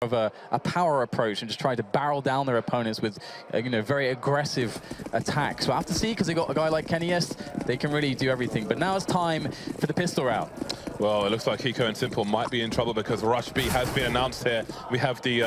of a power approach and just try to barrel down their opponents with, very aggressive attacks. So I have to see, because they got a guy like EnvyUs, they can really do everything. But now it's time for the pistol round. Well, it looks like Hiko and Simple might be in trouble because Rush B has been announced here. We have the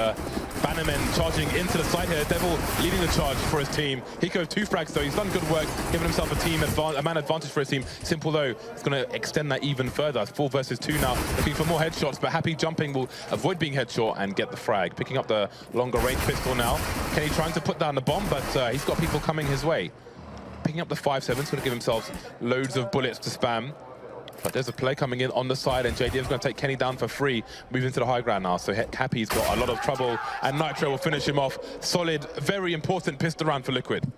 Bannermen charging into the site here. Devil leading the charge for his team. Hiko 2 frags though. He's done good work, giving himself a man advantage for his team. Simple though is going to extend that even further. 4 versus 2 now, looking for more headshots, but Happy jumping will avoid being headshot and get the frag. Picking up the longer range pistol now. Kenny trying to put down the bomb, but he's got people coming his way. Picking up the 5.7's going to give himself loads of bullets to spam. But there's a play coming in on the side, and JDM's going to take Kenny down for free, moving to the high ground now. So Happy's got a lot of trouble, and Nitro will finish him off. Solid, very important pistol round for Liquid.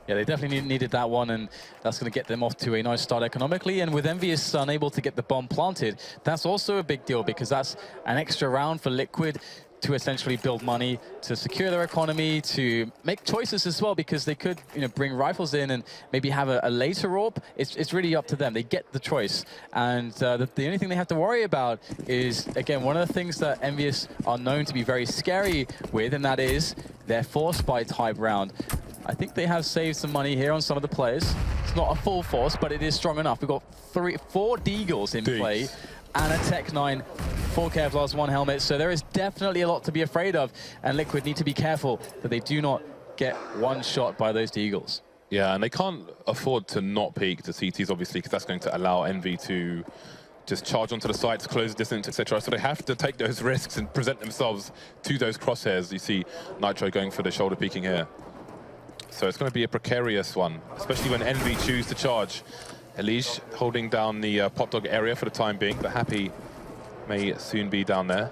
Yeah, they definitely needed that one, and that's going to get them off to a nice start economically. And with EnvyUs unable to get the bomb planted, that's also a big deal, because that's an extra round for Liquid to essentially build money, to secure their economy, to make choices as well, because they could, bring rifles in and maybe have a later AWP. It's really up to them. They get the choice. And the only thing they have to worry about is, again, one of the things that EnvyUs are known to be very scary with, and that is their force by type round. I think they have saved some money here on some of the players. It's not a full force, but it is strong enough. We've got 4 Deagles in play, and a Tech 9, 4 Kevlars, 1 helmet. So there is definitely a lot to be afraid of, and Liquid need to be careful that they do not get one shot by those Deagles. Yeah, and they can't afford to not peek to CTs, obviously, because that's going to allow Envy to just charge onto the sites, close distance, etc. So they have to take those risks and present themselves to those crosshairs. You see Nitro going for the shoulder peeking here. So it's going to be a precarious one, especially when Envy choose to charge. Elige holding down the Pop Dog area for the time being, but Happy may soon be down there.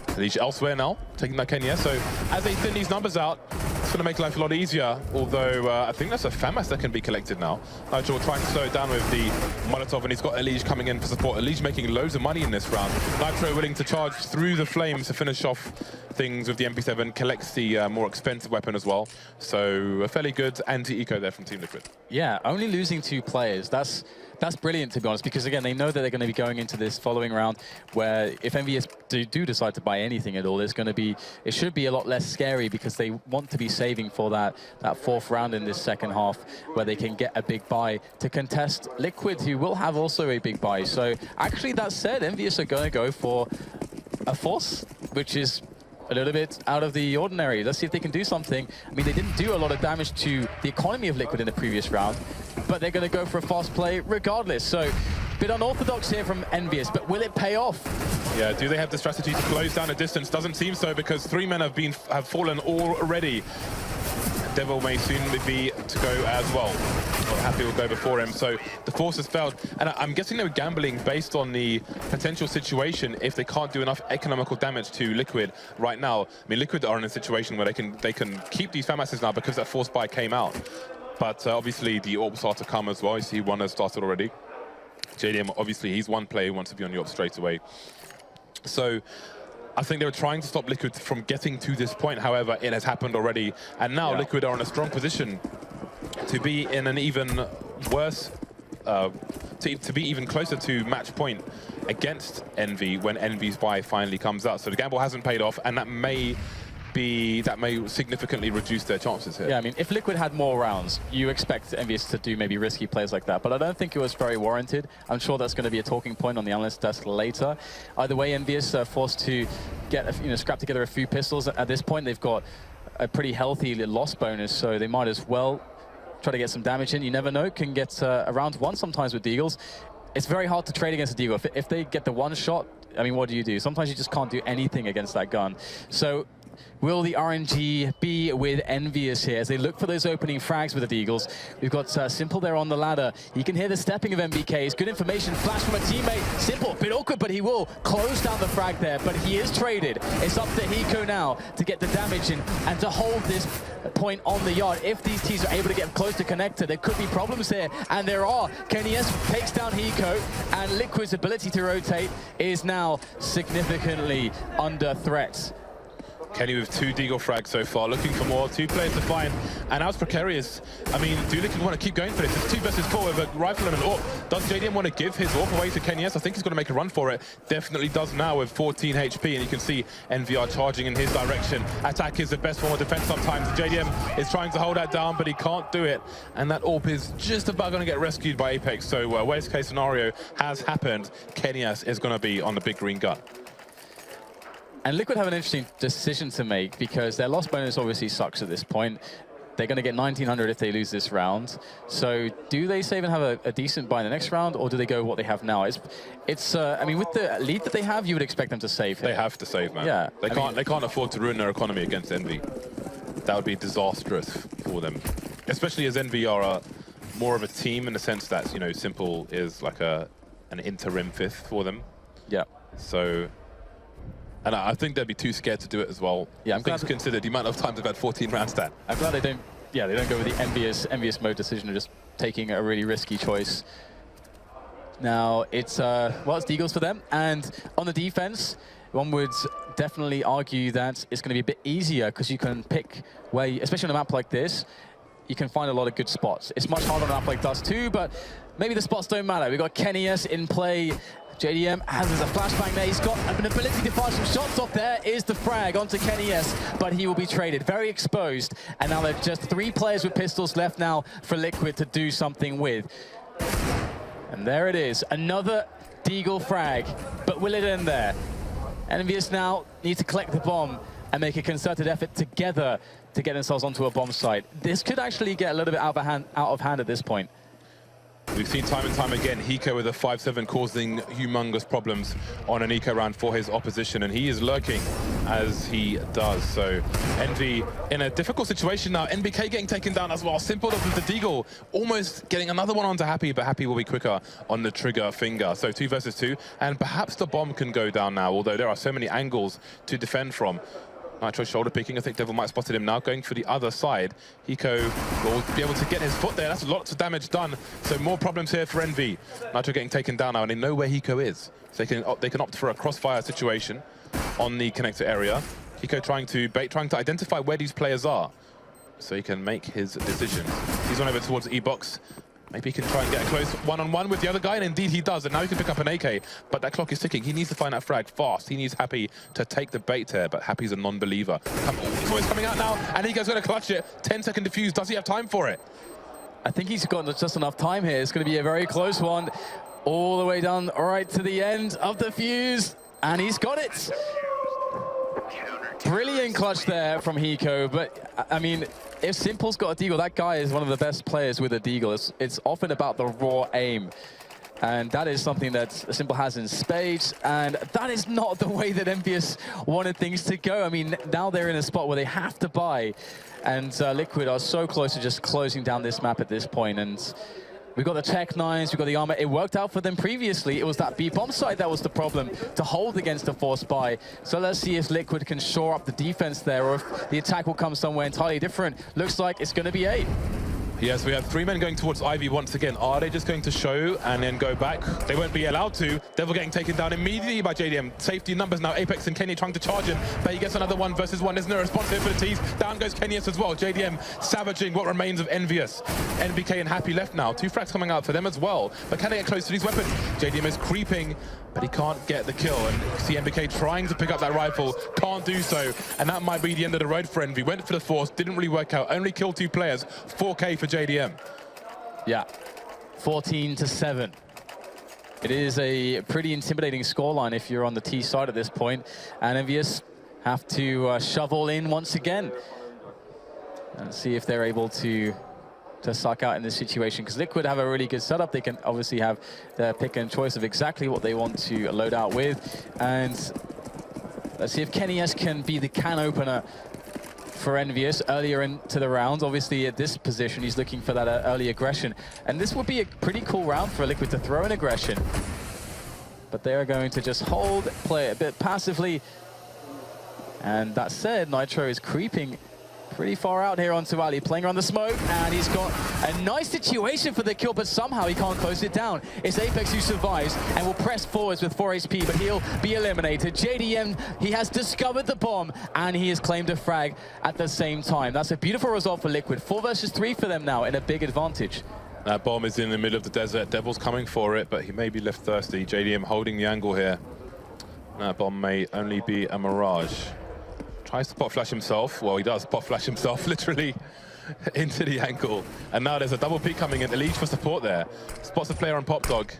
Elige elsewhere now, taking that Kenya. So as they thin these numbers out, it's going to make life a lot easier, although I think that's a FAMAS that can be collected now. Nigel trying to slow it down with the Molotov, and he's got Elige coming in for support. Elige making loads of money in this round. Nitro willing to charge through the flames to finish off things with the MP7, collects the more expensive weapon as well. So a fairly good anti-eco there from Team Liquid. Yeah, only losing 2 players. That's brilliant, to be honest, because again, they know that they're going to be going into this following round where if EnvyUs do decide to buy anything at all, it should be a lot less scary, because they want to be saving for that 4th round in this second half where they can get a big buy to contest Liquid, who will have also a big buy. So actually, that said, EnvyUs are going to go for a force, which is a little bit out of the ordinary. Let's see if they can do something. I mean, they didn't do a lot of damage to the economy of Liquid in the previous round, but they're going to go for a fast play regardless. So, a bit unorthodox here from EnvyUs, but will it pay off? Yeah, do they have the strategy to close down the distance? Doesn't seem so, because 3 men have fallen already. Devil may soon be to go as well. Happy will go before him, so the force has failed. And I'm guessing they were gambling based on the potential situation if they can't do enough economical damage to Liquid right now. I mean, Liquid are in a situation where they can keep these FAMASs now because that force buy came out. But obviously the AWPs are to come as well. You see one has started already. JDM, obviously, he's one player who wants to be on the AWP straight away. So I think they were trying to stop Liquid from getting to this point. However, it has happened already. And now Liquid are in a strong position to be in an even worse, to be even closer to match point against Envy when Envy's buy finally comes out. So the gamble hasn't paid off, and that may significantly reduce their chances here. Yeah, I mean, if Liquid had more rounds, you expect EnvyUs to do maybe risky plays like that, but I don't think it was very warranted. I'm sure that's going to be a talking point on the analyst desk later. Either way, EnvyUs are forced to get, scrap together a few pistols. At this point, they've got a pretty healthy loss bonus, so they might as well try to get some damage in. You never know, can get around 1 sometimes with Deagles. It's very hard to trade against a Deagle. If they get the 1 shot, I mean, what do? Sometimes you just can't do anything against that gun. So will the RNG be with EnvyUs here as they look for those opening frags with the Deagles? We've got Simple there on the ladder. You can hear the stepping of MBKs. Good information flash from a teammate. Simple, a bit awkward, but he will close down the frag there. But he is traded. It's up to Hiko now to get the damage in and to hold this point on the yard. If these teams are able to get close to connector, there could be problems here, and there are. EnvyUs takes down Hiko, and Liquid's ability to rotate is now significantly under threat. Kenny with 2 Deagle frags so far, looking for more, 2 players to find, and now it's precarious. I mean, do Liquid want to keep going for this? It's 2 versus 4 with a rifle and an AWP. Does JDM want to give his AWP away to Kenny S? I think he's going to make a run for it. Definitely does now with 14 HP, and you can see EnvyUs charging in his direction. Attack is the best form of defense sometimes. JDM is trying to hold that down, but he can't do it, and that AWP is just about going to get rescued by Apex. So worst case scenario has happened. Kenny S is going to be on the big green gun. And Liquid have an interesting decision to make because their loss bonus obviously sucks at this point. They're going to get 1900 if they lose this round. So do they save and have a decent buy in the next round, or do they go what they have now? I mean, with the lead that they have, you would expect them to save here. They have to save, man. Yeah. They can't afford to ruin their economy against Envy. That would be disastrous for them, especially as Envy are more of a team in the sense that, you know, Simple is like an interim 5th for them. Yeah. So. And I think they'd be too scared to do it as well. Yeah, things considered, the amount of times they've had 14 rounds down. I'm glad they don't. Yeah, they don't go with the envious mode decision of just taking a really risky choice. Now it's it's Deagles for them, and on the defense, one would definitely argue that it's going to be a bit easier because you can pick where, especially on a map like this, you can find a lot of good spots. It's much harder on a map like Dust 2, but maybe the spots don't matter. We've got Kenny S in play. JDM has a flashbang there. He's got an ability to fire some shots off. There is the frag onto Kenny S, but he will be traded. Very exposed. And now there's just 3 players with pistols left now for Liquid to do something with. And there it is. Another Deagle frag. But will it end there? EnvyUs now need to collect the bomb and make a concerted effort together to get themselves onto a bomb site. This could actually get a little bit out of hand at this point. We've seen time and time again, Hiko with a 5-7 causing humongous problems on an eco round for his opposition, and he is lurking as he does. So Envy in a difficult situation now. NBK getting taken down as well. Simple does with the Deagle, almost getting another one onto Happy, but Happy will be quicker on the trigger finger. So 2 versus 2, and perhaps the bomb can go down now, although there are so many angles to defend from. Nitro shoulder picking. I think Devil might have spotted him now, going for the other side. Hiko will be able to get his foot there. That's lots of damage done. So more problems here for Envy. Nitro getting taken down now, and they know where Hiko is. So they can opt for a crossfire situation on the connector area. Hiko trying to identify where these players are, so he can make his decision. He's on over towards E-Box. Maybe he can try and get a close one-on-one with the other guy, and indeed he does. And now he can pick up an AK, but that clock is ticking. He needs to find that frag fast. He needs Happy to take the bait here, but Happy's a non-believer. He's always coming out now, and Hiko's going to clutch it. 10-second defuse. Does he have time for it? I think he's got just enough time here. It's going to be a very close one, all the way down right to the end of the fuse, and he's got it. Brilliant clutch there from Hiko, but I mean, if Simple's got a Deagle, that guy is one of the best players with a Deagle. It's often about the raw aim, and that is something that Simple has in spades, and that is not the way that EnvyUs wanted things to go. I mean, now they're in a spot where they have to buy, and Liquid are so close to just closing down this map at this point, and we've got the Tech 9s, we've got the armor. It worked out for them previously. It was that B-bomb site that was the problem, to hold against the force buy. So let's see if Liquid can shore up the defense there, or if the attack will come somewhere entirely different. Looks like it's going to be 8. Yes, we have 3 men going towards Ivy once again. Are they just going to show and then go back? They won't be allowed to. Devil getting taken down immediately by JDM. Safety numbers now. Apex and Kenny trying to charge him, but he gets another 1 versus 1. There's no response here for the tease. Down goes Kenny as well. JDM savaging what remains of EnvyUs. NBK and Happy left now. 2 frags coming out for them as well. But can they get close to these weapons? JDM is creeping, but he can't get the kill. And you see NBK trying to pick up that rifle, can't do so. And that might be the end of the road for Envy. Went for the force, didn't really work out. Only killed 2 players. 4K for JDM. Yeah, 14-7. It is a pretty intimidating scoreline if you're on the T side at this point. And EnvyUs have to shove all in once again and see if they're able to suck out in this situation, because Liquid have a really good setup. They can obviously have their pick and choice of exactly what they want to load out with. And let's see if Kenny S can be the can opener for EnvyUs earlier into the round. Obviously at this position he's looking for that early aggression, and this would be a pretty cool round for Liquid to throw in aggression, but they are going to just hold, play a bit passively. And that said, Nitro is creeping pretty far out here onto Ali, playing around the smoke, and he's got a nice situation for the kill, but somehow he can't close it down. It's Apex who survives and will press forwards with 4 HP, but he'll be eliminated. JDM, he has discovered the bomb, and he has claimed a frag at the same time. That's a beautiful result for Liquid. 4 versus 3 for them now, in a big advantage. That bomb is in the middle of the desert. Devil's coming for it, but he may be left thirsty. JDM holding the angle here. That bomb may only be a mirage. Tries to pot flash himself. Well, he does pot flash himself, literally, into the angle. And now there's a double peek coming in. Elite for support there. Spots a player on Pop Dog.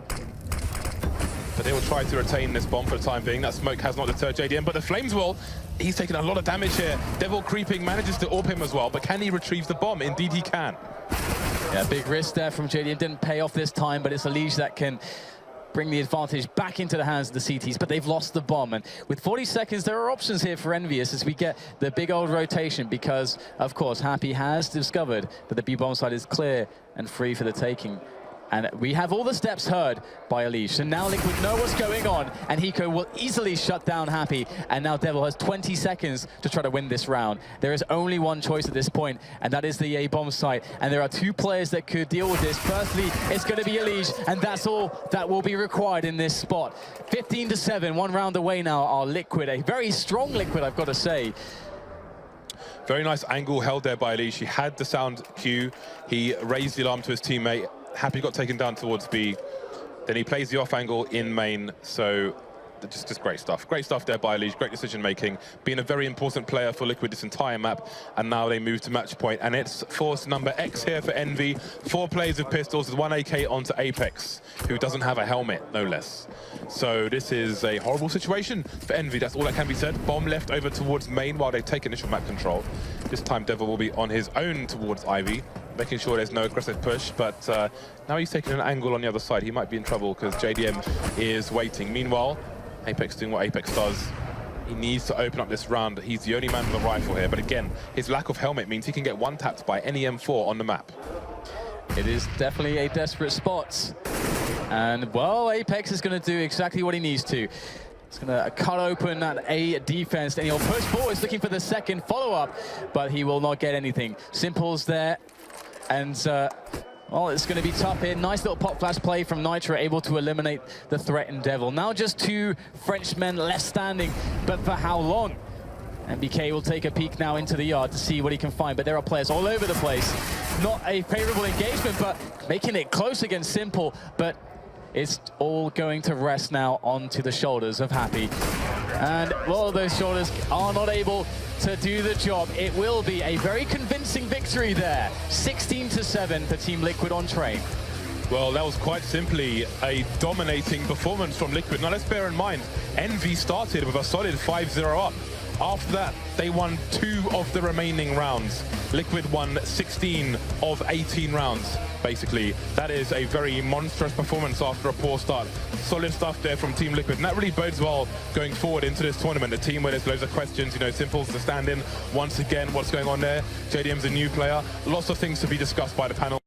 But they will try to retain this bomb for the time being. That smoke has not deterred JDM, but the Flames will. He's taking a lot of damage here. Devil creeping, manages to AWP him as well, but can he retrieve the bomb? Indeed he can. Yeah, big risk there from JDM. Didn't pay off this time, but it's Elige that can bring the advantage back into the hands of the CTs, but they've lost the bomb. And with 40 seconds, there are options here for EnvyUs as we get the big old rotation, because, of course, Happy has discovered that the B-bomb side is clear and free for the taking. And we have all the steps heard by Elige. So now Liquid know what's going on, and Hiko will easily shut down Happy. And now Devil has 20 seconds to try to win this round. There is only one choice at this point, and that is the A-bomb site. And there are 2 players that could deal with this. Firstly, it's going to be Elige, and that's all that will be required in this spot. 15-7, 1 round away now are Liquid. A very strong Liquid, I've got to say. Very nice angle held there by Elige. He had the sound cue. He raised the alarm to his teammate. Happy got taken down towards B. Then he plays the off angle in main. So just great stuff. Great stuff there by Elige. Great decision making. Being a very important player for Liquid this entire map. And now they move to match point. And it's force number X here for Envy. 4 players with pistols with 1 AK onto Apex, who doesn't have a helmet, no less. So this is a horrible situation for Envy. That's all that can be said. Bomb left over towards main while they take initial map control. This time Devil will be on his own towards Ivy, making sure there's no aggressive push, but now he's taking an angle on the other side. He might be in trouble because JDM is waiting. Meanwhile, Apex doing what Apex does. He needs to open up this round. He's the only man with a rifle here, but again, his lack of helmet means he can get one-tapped by any M4 on the map. It is definitely a desperate spot. And, well, Apex is going to do exactly what he needs to. He's going to cut open that A defense, and he'll push forwards looking for the second follow-up, but he will not get anything. Simple's there, and well, it's going to be tough here. Nice little pop flash play from Nitro, able to eliminate the threatened Devil. Now just 2 Frenchmen left standing, but for how long? And BK will take a peek now into the yard to see what he can find, but there are players all over the place. Not a favorable engagement, but making it close against Simple, but it's all going to rest now onto the shoulders of Happy. And, well, those shoulders are not able to do the job. It will be a very convincing victory there. 16-7 for Team Liquid on train. Well, that was quite simply a dominating performance from Liquid. Now, let's bear in mind, Envy started with a solid 5-0 up. After that, they won 2 of the remaining rounds. Liquid won 16 of 18 rounds, basically. That is a very monstrous performance after a poor start. Solid stuff there from Team Liquid, and that really bodes well going forward into this tournament. A team where there's loads of questions, you know, Simple's the stand-in. Once again, what's going on there? JDM's a new player. Lots of things to be discussed by the panel.